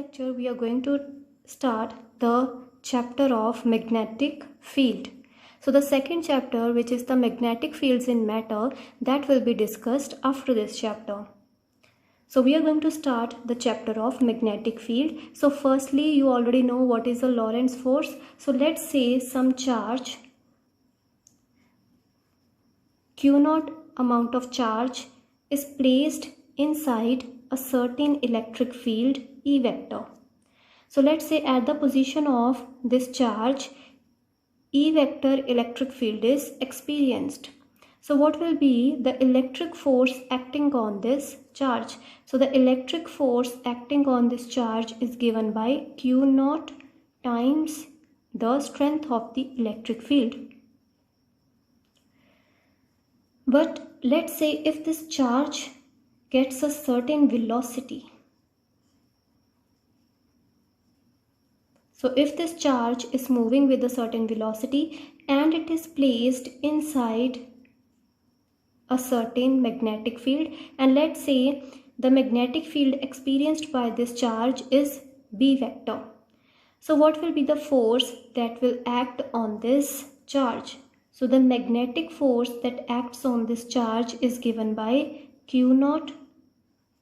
lecture we are going to start the chapter of magnetic field. So the second chapter, which is the magnetic fields in matter, that will be discussed after this chapter. So we are going to start the chapter of magnetic field. So firstly, you already know what is the Lorentz force. So let's say some charge Q0 amount of charge is placed inside a certain electric field E vector. So let's say at the position of this charge, E vector electric field is experienced. So what will be the electric force acting on this charge? So the electric force acting on this charge is given by Q0 times the strength of the electric field. But let's say if this charge gets a certain velocity. So if this charge is moving with a certain velocity and it is placed inside a certain magnetic field, and let's say the magnetic field experienced by this charge is B vector. So what will be the force that will act on this charge? So the magnetic force that acts on this charge is given by Q0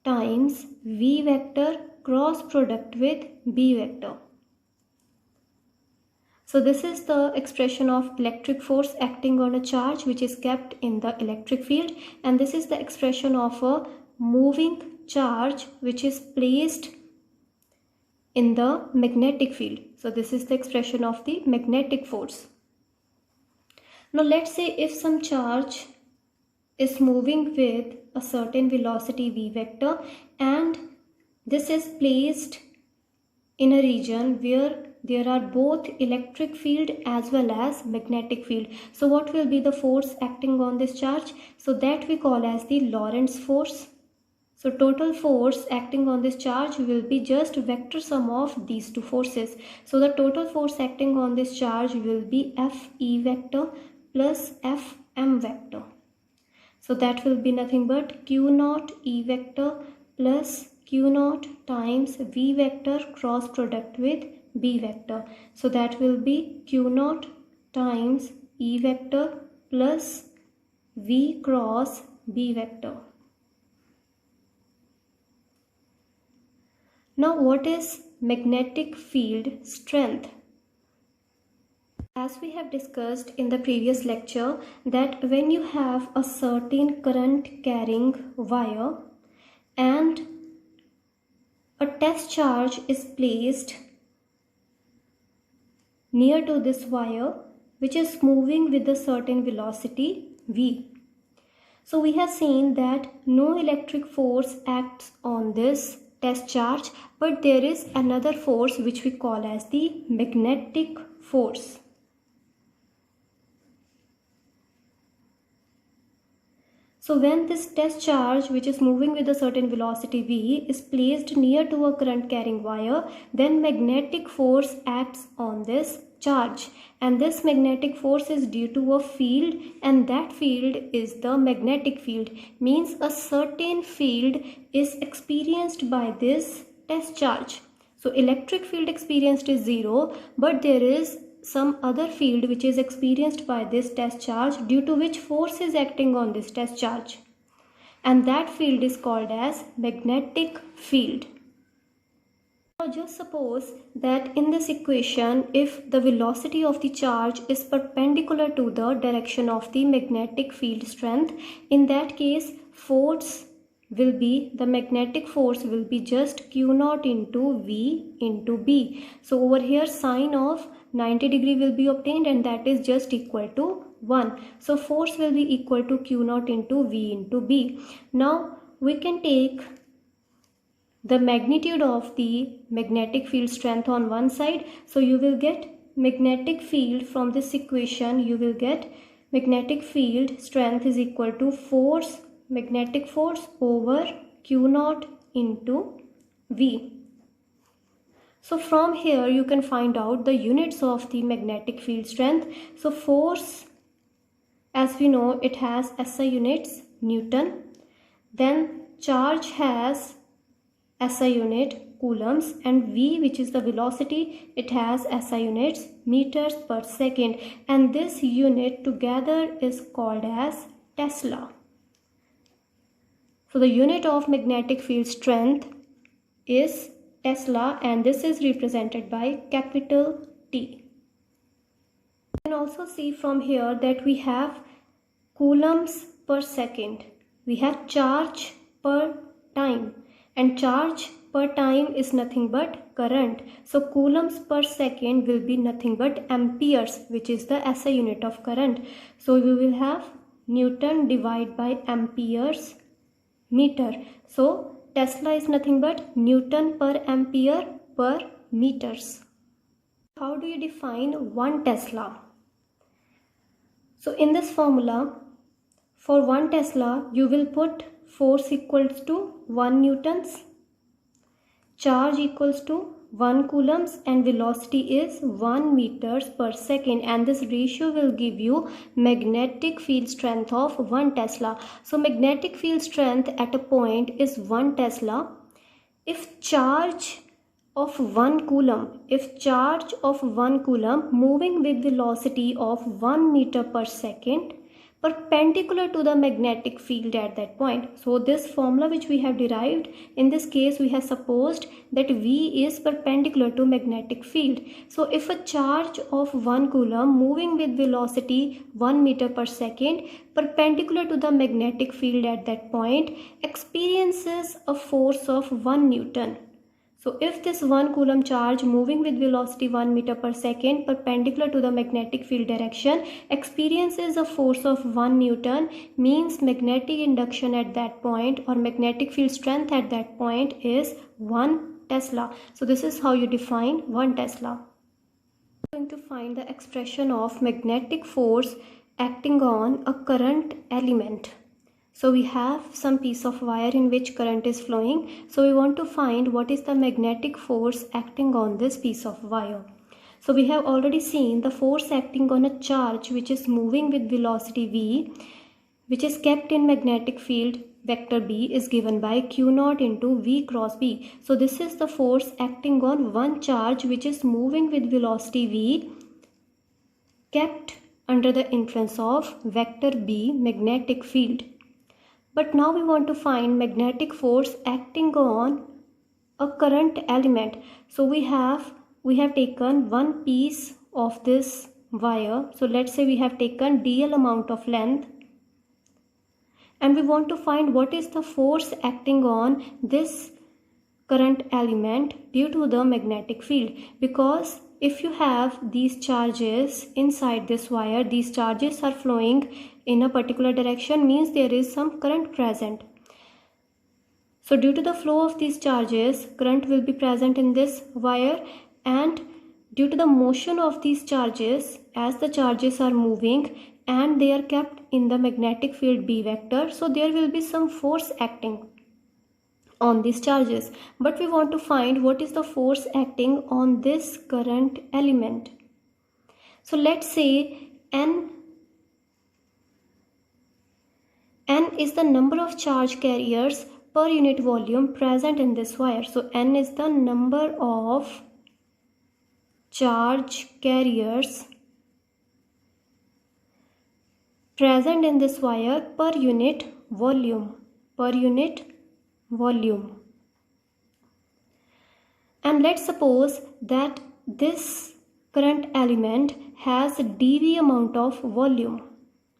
times V vector cross product with B vector. So this is the expression of electric force acting on a charge which is kept in the electric field, and this is the expression of a moving charge which is placed in the magnetic field. So this is the expression of the magnetic force. Now let's say if some charge is moving with a certain velocity V vector and this is placed in a region where there are both electric field as well as magnetic field. So what will be the force acting on this charge? So that we call as the Lorentz force. So total force acting on this charge will be just vector sum of these two forces. So the total force acting on this charge will be Fe vector plus Fm vector. So that will be nothing but Q0 E vector plus Q0 times V vector cross product with B vector. So that will be Q0 times E vector plus V cross B vector. Now what is magnetic field strength? As we have discussed in the previous lecture, that when you have a certain current carrying wire and a test charge is placed near to this wire which is moving with a certain velocity V. So we have seen that no electric force acts on this test charge, but there is another force which we call as the magnetic force. So when this test charge which is moving with a certain velocity V is placed near to a current carrying wire, then magnetic force acts on this charge, and this magnetic force is due to a field, and that field is the magnetic field. Means a certain field is experienced by this test charge. So electric field experienced is 0, but there is some other field which is experienced by this test charge due to which force is acting on this test charge, and that field is called as magnetic field. Now just suppose that in this equation, if the velocity of the charge is perpendicular to the direction of the magnetic field strength, in that case the magnetic force will be just Q0 into V into B. So over here sine of 90 degree will be obtained, and that is just equal to 1. So force will be equal to Q0 into V into B. Now we can take the magnitude of the magnetic field strength on one side. So you will get magnetic field from this equation. You will get magnetic field strength is equal to magnetic force over Q0 into V. So from here you can find out the units of the magnetic field strength. So force, as we know, it has SI units, Newton. Then charge has SI unit, coulombs, and V, which is the velocity, it has SI units, meters per second, and this unit together is called as Tesla. So the unit of magnetic field strength is Tesla, and this is represented by capital T. You can also see from here that we have coulombs per second, we have charge per time, and charge per time is nothing but current. So coulombs per second will be nothing but amperes, which is the SI unit of current. So we will have Newton divided by amperes meter. So Tesla is nothing but Newton per ampere per meters. How do you define 1 Tesla? So in this formula, for 1 Tesla, you will put force equals to 1 newtons, charge equals to 1 coulombs, and velocity is 1 meters per second, and this ratio will give you magnetic field strength of 1 Tesla. So magnetic field strength at a point is 1 Tesla if charge of 1 coulomb, moving with velocity of 1 meter per second perpendicular to the magnetic field at that point. So this formula which we have derived, in this case we have supposed that V is perpendicular to magnetic field. So if a charge of 1 coulomb moving with velocity 1 meter per second perpendicular to the magnetic field at that point experiences a force of 1 Newton. So if this 1 coulomb charge moving with velocity 1 meter per second perpendicular to the magnetic field direction experiences a force of 1 Newton, means magnetic induction at that point or magnetic field strength at that point is 1 Tesla. So this is how you define 1 Tesla. We are going to find the expression of magnetic force acting on a current element. So we have some piece of wire in which current is flowing. So we want to find what is the magnetic force acting on this piece of wire. So we have already seen the force acting on a charge which is moving with velocity v, which is kept in magnetic field vector B, is given by Q naught into V cross B. So this is the force acting on one charge which is moving with velocity v kept under the influence of vector B magnetic field. But now we want to find magnetic force acting on a current element. So we have taken one piece of this wire. So let's say we have taken dl amount of length, and we want to find what is the force acting on this current element due to the magnetic field. Because if you have these charges inside this wire, these charges are flowing in a particular direction, means there is some current present. So due to the flow of these charges, current will be present in this wire, and due to the motion of these charges, as the charges are moving and they are kept in the magnetic field B vector, so there will be some force acting on these charges. But we want to find what is the force acting on this current element. So let's say N is the number of charge carriers per unit volume present in this wire. So N is the number of charge carriers present in this wire per unit volume. And let's suppose that this current element has dV amount of volume.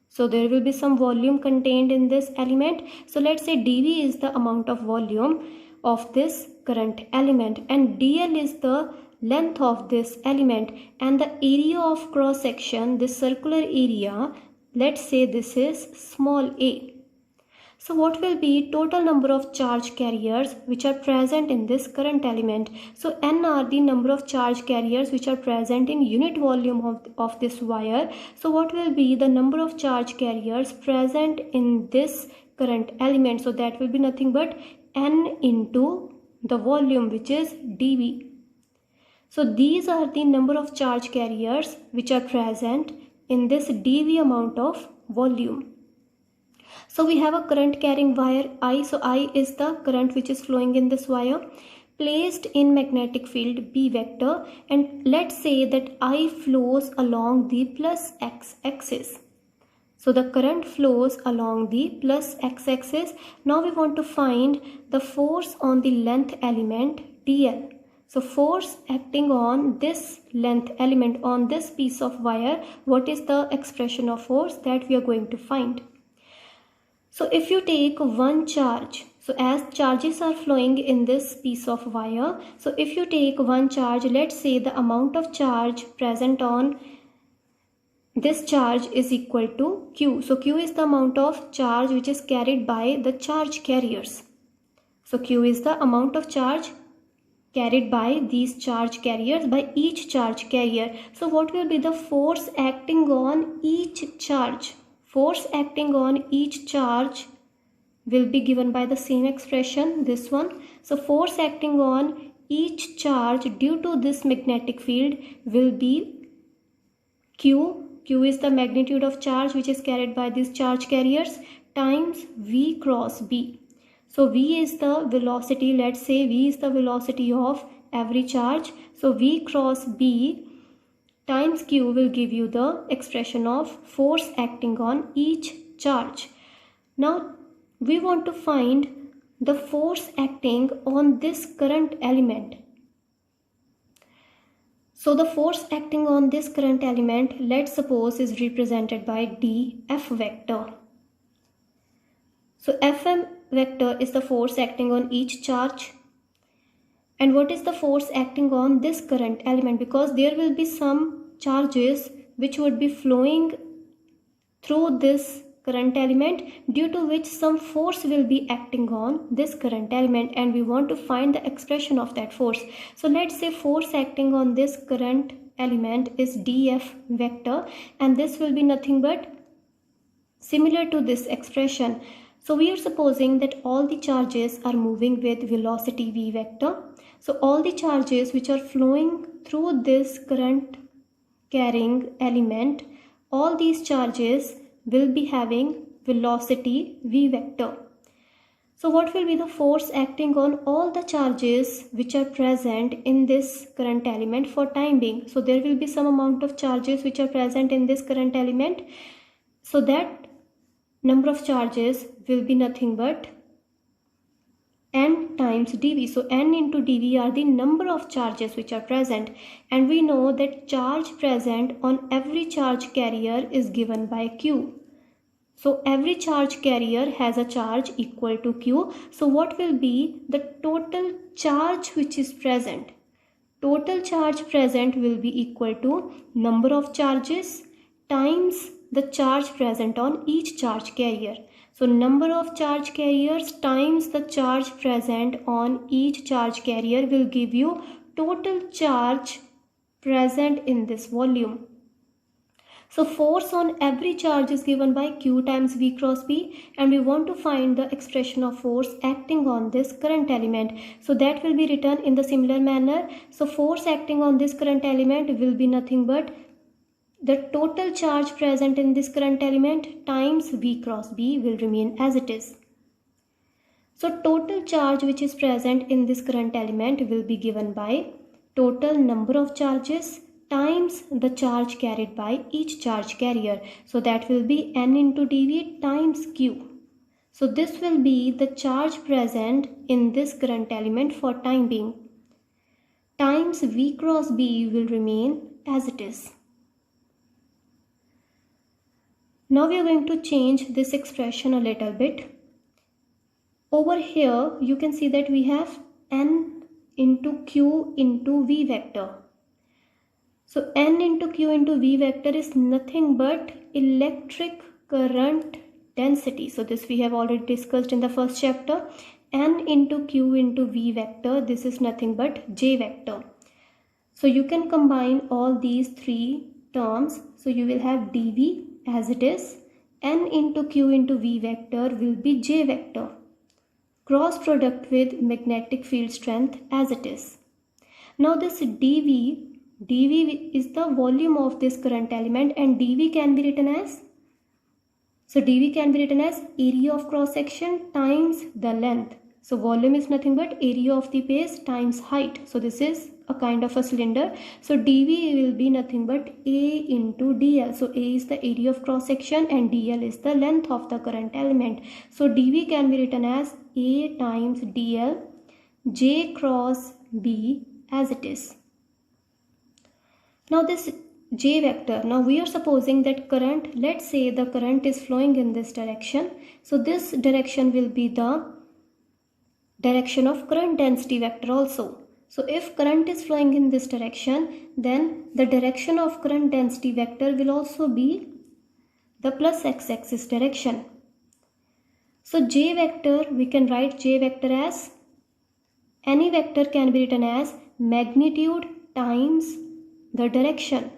So there will be some volume contained in this element. So let's say dV is the amount of volume of this current element, and dl is the length of this element, and the area of cross section, this circular area, let's say this is small a. So what will be total number of charge carriers which are present in this current element? So N are the number of charge carriers which are present in unit volume of this wire. So what will be the number of charge carriers present in this current element? So that will be nothing but N into the volume, which is dV. So these are the number of charge carriers which are present in this dV amount of volume. So we have a current carrying wire I. So I is the current which is flowing in this wire. placed in magnetic field B vector, and let's say that I flows along the plus x axis. So the current flows along the plus x axis. Now we want to find the force on the length element dl. So force acting on this length element on this piece of wire, what is the expression of force that we are going to find? So if you take one charge, so as charges are flowing in this piece of wire, so if you take one charge, let's say the amount of charge present on this charge is equal to Q. So Q is the amount of charge which is carried by the charge carriers. So Q is the amount of charge carried by these charge carriers, by each charge carrier. So what will be the force acting on each charge? Force acting on each charge will be given by the same expression, this one. So force acting on each charge due to this magnetic field will be Q. Q is the magnitude of charge which is carried by these charge carriers times V cross B. So V is the velocity, let's say V is the velocity of every charge. So V cross B times Q will give you the expression of force acting on each charge. Now we want to find the force acting on this current element. So the force acting on this current element, let's suppose, is represented by dF vector. So Fm vector is the force acting on each charge. And what is the force acting on this current element? Because there will be some charges which would be flowing through this current element, due to which some force will be acting on this current element, and we want to find the expression of that force. So let's say force acting on this current element is dF vector, and this will be nothing but similar to this expression. So we are supposing that all the charges are moving with velocity v vector. So all the charges which are flowing through this current carrying element, all these charges will be having velocity v vector. So what will be the force acting on all the charges which are present in this current element for time being? So there will be some amount of charges which are present in this current element. So that number of charges will be nothing but n times dv. So n into dv are the number of charges which are present, and we know that charge present on every charge carrier is given by q. So every charge carrier has a charge equal to q. So what will be the total charge which is present? Total charge present will be equal to number of charges times the charge present on each charge carrier. So number of charge carriers times the charge present on each charge carrier will give you total charge present in this volume. So force on every charge is given by Q times V cross B, and we want to find the expression of force acting on this current element. So that will be written in the similar manner. So force acting on this current element will be nothing but the total charge present in this current element times V cross B will remain as it is. So total charge which is present in this current element will be given by total number of charges times the charge carried by each charge carrier. So that will be n into dv times q. So this will be the charge present in this current element for time being, times v cross b will remain as it is. Now we are going to change this expression a little bit. Over here you can see that we have n into q into v vector. So n into q into v vector is nothing but electric current density. So this we have already discussed in the first chapter. N into q into v vector, this is nothing but j vector. So you can combine all these three terms. So you will have dv as it is. N into q into v vector will be j vector. Cross product with magnetic field strength as it is. Now this dv is the volume of this current element, and dv can be written as, so dv can be written as area of cross section times the length. So volume is nothing but area of the base times height. So this is a kind of a cylinder. So dV will be nothing but A into dl. So A is the area of cross section and dl is the length of the current element. So dV can be written as A times dl J cross B as it is. Now this J vector, now we are supposing that current, let's say the current is flowing in this direction. So this direction will be the direction of current density vector also. So if current is flowing in this direction, then the direction of current density vector will also be the plus x-axis direction. So J vector, we can write J vector as, any vector can be written as magnitude times the direction.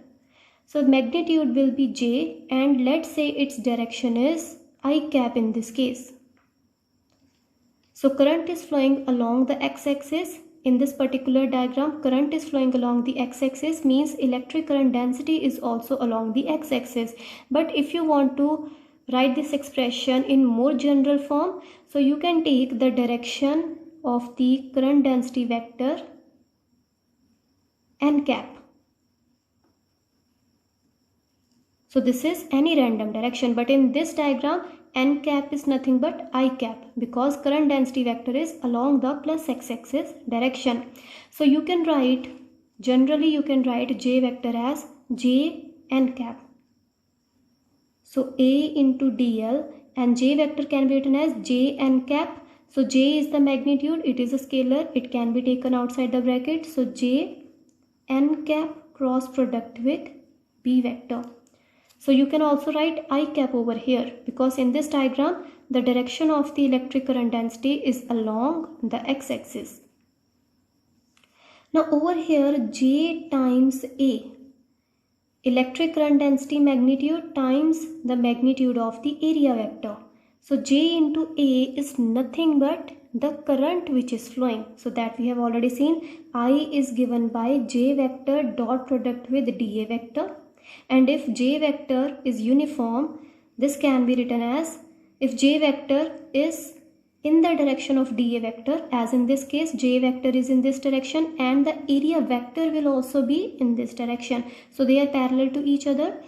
So magnitude will be J and let's say its direction is I cap in this case. So current is flowing along the x-axis. In this particular diagram, current is flowing along the x-axis means electric current density is also along the x-axis. But if you want to write this expression in more general form, so you can take the direction of the current density vector n cap. So this is any random direction, but in this diagram n cap is nothing but I cap because current density vector is along the plus x-axis direction. So you can write, generally you can write J vector as J n cap. So A into dl and J vector can be written as J n cap. So J is the magnitude, it is a scalar, it can be taken outside the bracket. So J n cap cross product with B vector. So you can also write I cap over here because in this diagram the direction of the electric current density is along the x-axis. Now over here J times A, electric current density magnitude times the magnitude of the area vector. So J into A is nothing but the current which is flowing. So that we have already seen, I is given by J vector dot product with dA vector. And if J vector is uniform, this can be written as, if J vector is in the direction of dA vector, as in this case J vector is in this direction and the area vector will also be in this direction. So they are parallel to each other.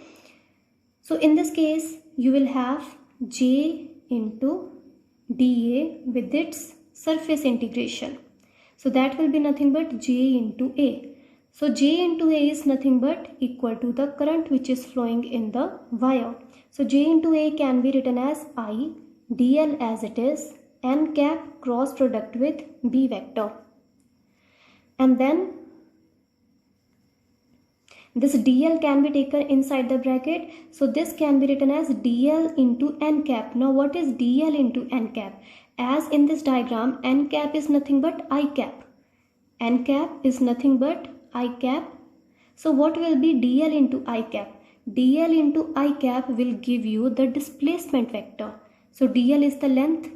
So in this case you will have J into dA with its surface integration. So that will be nothing but J into A. So J into A is nothing but equal to the current which is flowing in the wire. So J into A can be written as I dl as it is n cap cross product with B vector. And then this dl can be taken inside the bracket. So this can be written as dl into n cap. Now what is dl into n cap? As in this diagram, n cap is nothing but I cap. N cap is nothing but I cap. So what will be dl into I cap? dl into I cap will give you the displacement vector. So dl is the length,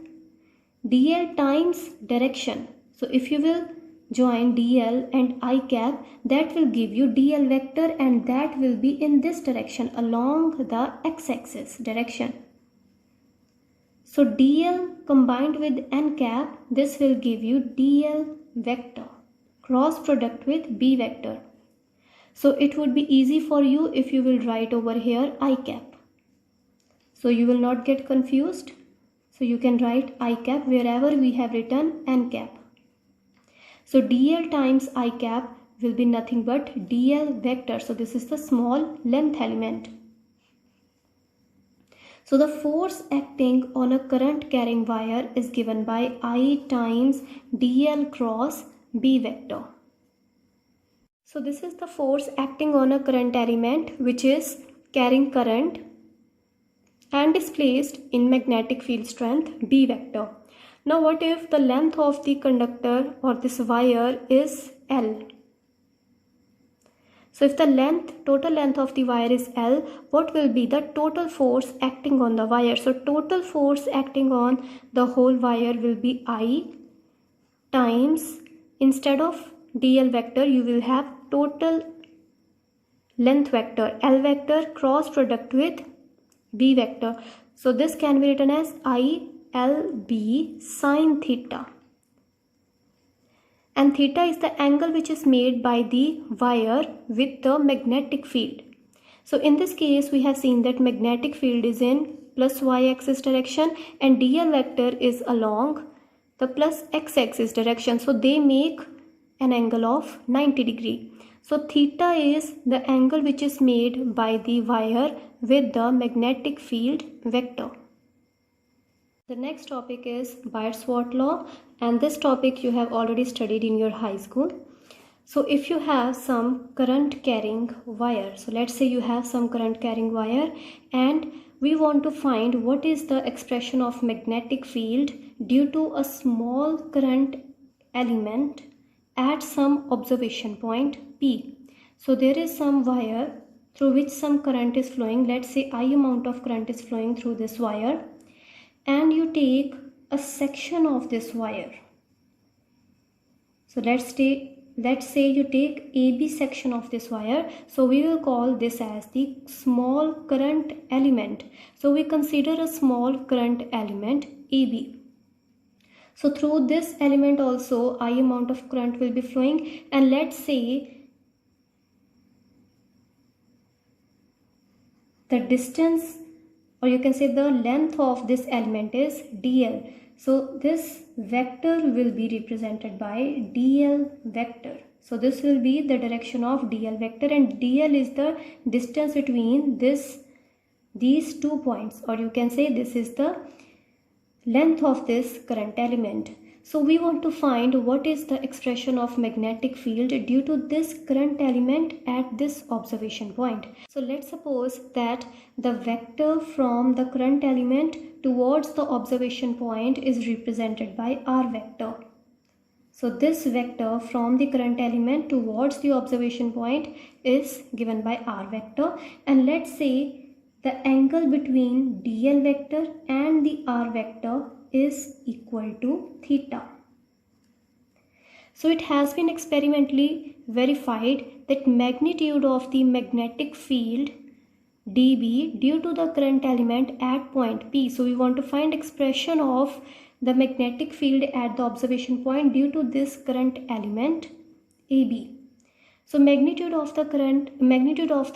dl times direction. So if you will join dl and I cap, that will give you dl vector and that will be in this direction along the x-axis direction. So dl combined with n cap, this will give you dl vector cross product with B vector. So it would be easy for you if you will write over here I cap. So you will not get confused. So you can write I cap wherever we have written n cap. So dl times I cap will be nothing but dl vector. So this is the small length element. So the force acting on a current carrying wire is given by I times dl cross B vector. So this is the force acting on a current element which is carrying current and is placed in magnetic field strength B vector. Now what if the length of the conductor or this wire is L? So if the total length of the wire is L, what will be the total force acting on the wire? So total force acting on the whole wire will be I times, instead of dl vector you will have total length vector L vector cross product with B vector. So this can be written as I LB sine theta. and theta is the angle which is made by the wire with the magnetic field. So in this case we have seen that magnetic field is in plus y-axis direction and dl vector is along the plus x-axis direction. So they make an angle of 90 degree. So theta is the angle which is made by the wire with the magnetic field vector. The next topic is Biot-Savart law, and this topic you have already studied in your high school. So if you have some current carrying wire, so let's say you have some current carrying wire and we want to find what is the expression of magnetic field due to a small current element at some observation point P. So there is some wire through which some current is flowing. Let's say I amount of current is flowing through this wire, and you take a section of this wire. So let's say you take AB section of this wire. So we will call this as the small current element. So we consider a small current element AB. So through this element also I amount of current will be flowing, and let's say the distance, or you can say the length of this element is dl. So this vector will be represented by dl vector. So this will be the direction of dl vector, and dl is the distance between these 2 points, or you can say this is the length of this current element. So we want to find what is the expression of magnetic field due to this current element at this observation point. So let's suppose that the vector from the current element towards the observation point is represented by r vector. So this vector from the current element towards the observation point is given by r vector, and let's say the angle between dl vector and the r vector is equal to theta. So it has been experimentally verified that magnitude of the magnetic field dB due to the current element at point P. So we want to find expression of the magnetic field at the observation point due to this current element AB. So magnitude of the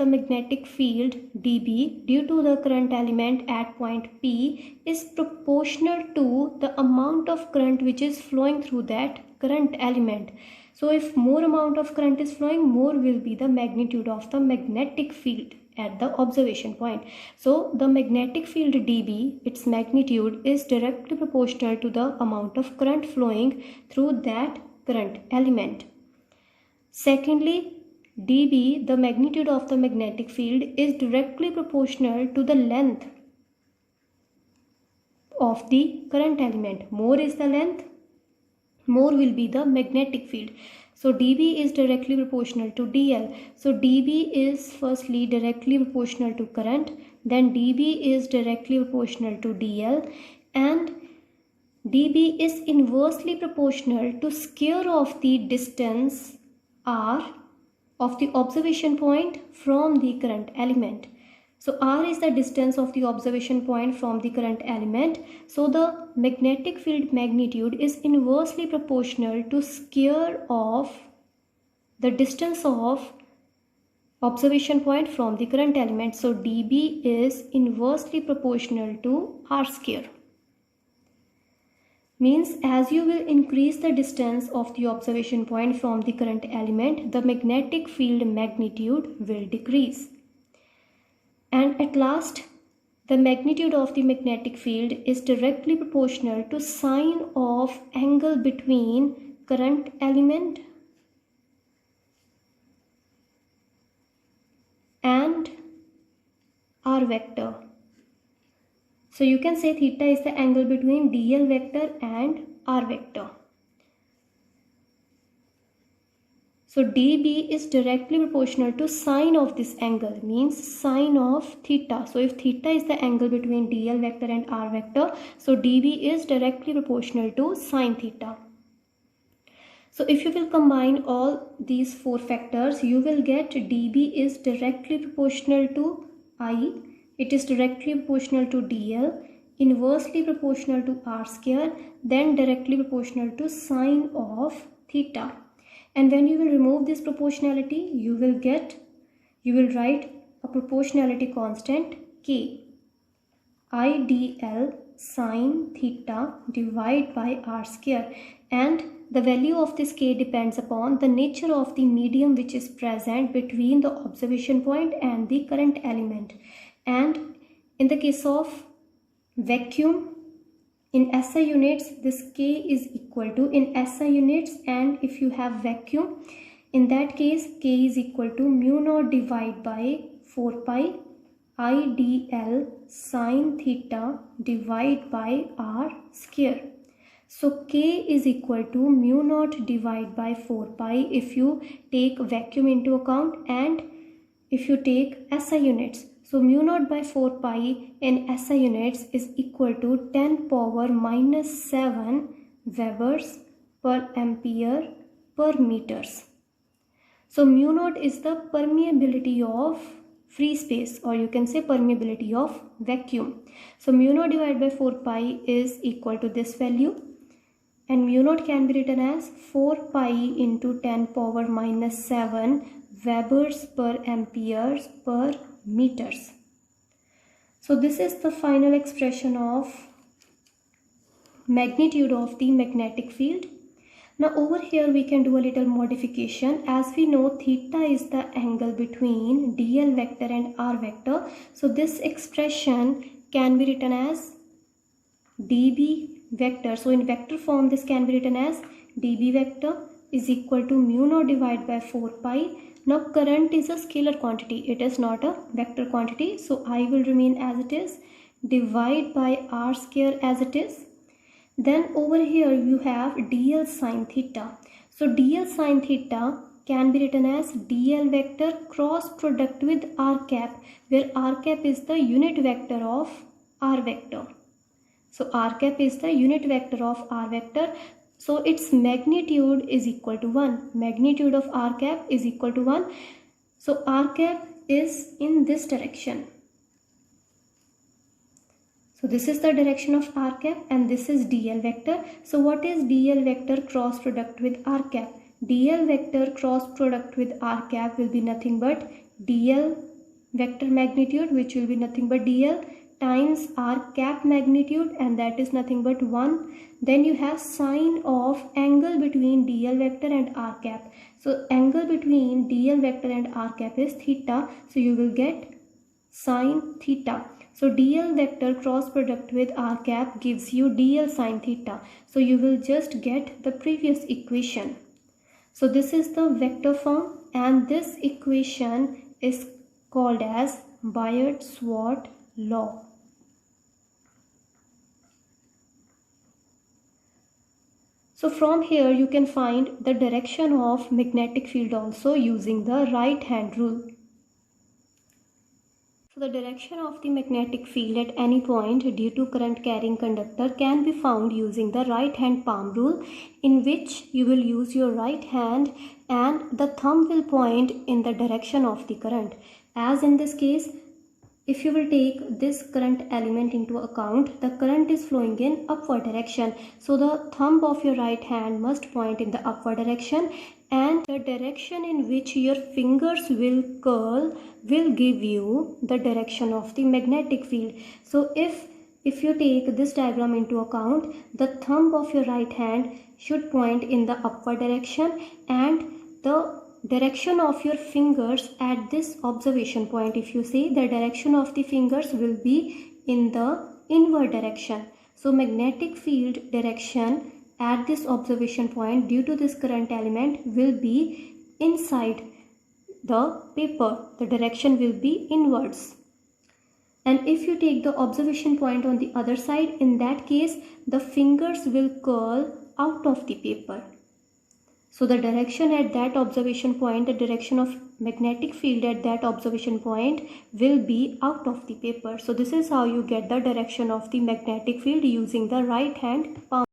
magnetic field dB due to the current element at point P is proportional to the amount of current which is flowing through that current element. So if more amount of current is flowing, more will be the magnitude of the magnetic field at the observation point. So the magnetic field dB, its magnitude is directly proportional to the amount of current flowing through that current element. Secondly, dB, the magnitude of the magnetic field, is directly proportional to the length of the current element. More is the length, more will be the magnetic field. So dB is directly proportional to dl. So dB is firstly directly proportional to current, then dB is directly proportional to dl, and dB is inversely proportional to square of the distance r of the observation point from the current element. So r is the distance of the observation point from the current element. So the magnetic field magnitude is inversely proportional to square of the distance of observation point from the current element. So dB is inversely proportional to r square. Means as you will increase the distance of the observation point from the current element, the magnetic field magnitude will decrease. And at last, the magnitude of the magnetic field is directly proportional to sine of angle between current element and r vector. So you can say theta is the angle between dl vector and r vector. So dB is directly proportional to sine of this angle, means sine of theta. So if theta is the angle between dl vector and r vector, so dB is directly proportional to sine theta. So if you will combine all these four factors, you will get dB is directly proportional to I, it is directly proportional to dl, inversely proportional to r square, then directly proportional to sine of theta. And when you will remove this proportionality, you will write a proportionality constant k, IDL sine theta divided by r square, and the value of this k depends upon the nature of the medium which is present between the observation point and the current element. And in the case of vacuum, in SI units, this k is equal to, in SI units, and if you have vacuum, in that case k is equal to mu naught divided by 4 pi IDL sine theta divided by r square. So k is equal to mu naught divided by 4 pi if you take vacuum into account and if you take SI units. So mu naught by 4 pi in SI units is equal to 10 power minus 7 Webers per ampere per meters. So mu naught is the permeability of free space, or you can say permeability of vacuum. So mu naught divided by 4 pi is equal to this value, and mu naught can be written as 4 pi into 10 power minus 7 Webers per amperes per meters. So this is the final expression of magnitude of the magnetic field. Now over here we can do a little modification. As we know, theta is the angle between dl vector and r vector. So this expression can be written as db vector. So in vector form this can be written as db vector is equal to mu naught divided by 4 pi. Now current is a scalar quantity, it is not a vector quantity, so I will remain as it is, divide by r square as it is. Then over here you have dl sine theta. So dl sine theta can be written as dl vector cross product with r cap, where r cap is the unit vector of r vector. So r cap is the unit vector of r vector. So its magnitude is equal to 1. Magnitude of r cap is equal to 1. So r cap is in this direction. So this is the direction of r cap and this is dl vector. So what is dl vector cross product with r cap? Dl vector cross product with r cap will be nothing but dl vector magnitude, which will be nothing but dl times r cap magnitude, and that is nothing but 1. Then you have sine of angle between dl vector and r cap. So angle between dl vector and r cap is theta, so you will get sine theta. So dl vector cross product with r cap gives you dl sine theta. So you will just get the previous equation. So this is the vector form, and this equation is called as Biot-Savart law. So from here you can find the direction of magnetic field also using the right hand rule. So the direction of the magnetic field at any point due to current carrying conductor can be found using the right hand palm rule, in which you will use your right hand and the thumb will point in the direction of the current. As in this case, if you will take this current element into account, the current is flowing in upward direction. So the thumb of your right hand must point in the upward direction, and the direction in which your fingers will curl will give you the direction of the magnetic field. So if you take this diagram into account, the thumb of your right hand should point in the upward direction, and the direction of your fingers at this observation point, if you see, the direction of the fingers will be in the inward direction. So magnetic field direction at this observation point due to this current element will be inside the paper. The direction will be inwards. And if you take the observation point on the other side, in that case the fingers will curl out of the paper. So the direction at that observation point, the direction of magnetic field at that observation point will be out of the paper. So this is how you get the direction of the magnetic field using the right hand palm.